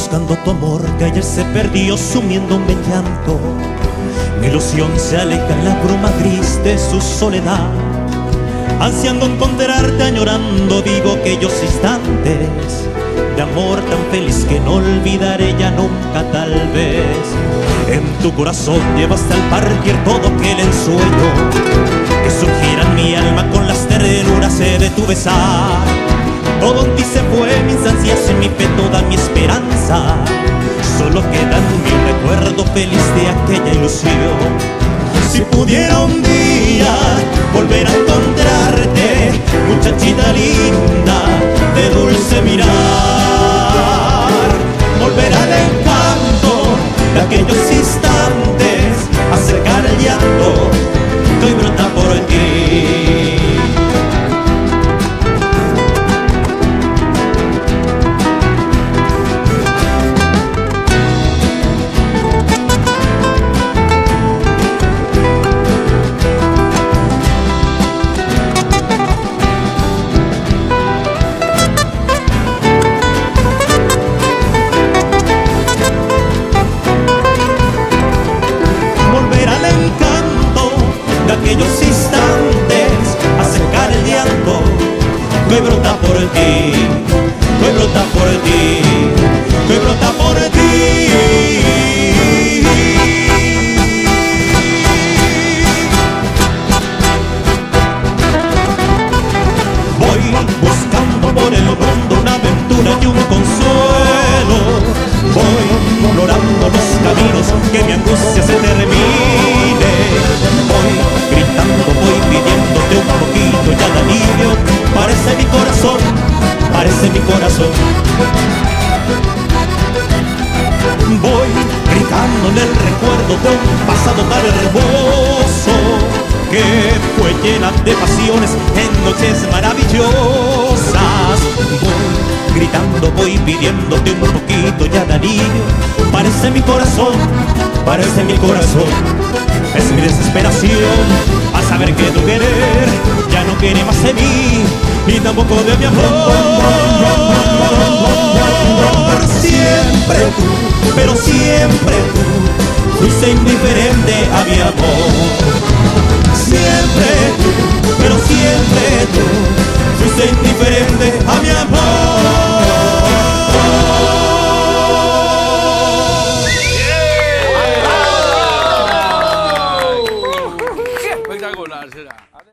buscando tu amor que ayer se perdió sumiéndome en llanto. Mi ilusión se aleja en la bruma gris de su soledad, ansiando encontrarte, añorando vivo aquellos instantes de amor tan feliz que no olvidaré ya nunca tal vez. En tu corazón llevaste al partir todo aquel ensueño que surgiera en mi alma con las ternuras de tu besar. Todo en ti se fue, mis ansias, en mi fe toda mi esperanza. Solo queda en mi recuerdo feliz de aquella ilusión. Si pudiera un día volver a encontrarte, muchachita linda de dulce mirar, volver al encanto de aquellos instantes, acercar el llanto que hoy brota por ti. Aquellos instantes, acercar el llanto que hoy brota por ti, que hoy brota por ti, que hoy brota por ti. Voy buscando por el mundo una aventura y un consuelo. Voy explorando los caminos que mi angustia se termine. Voy gritando, voy pidiéndote un poquito ya de alivio. Parece mi corazón, parece mi corazón. Voy gritando en el recuerdo de un pasado tan hermoso que fue llena de pasiones en noches maravillosas. Voy gritando, voy pidiéndote un poquito ya de alivio. Parece mi corazón, parece mi corazón. Es mi desesperación al saber que tu querer ya no quiere más de mí y tampoco de mi amor. Siempre tú, pero siempre tú, fuiste indiferente a mi amor.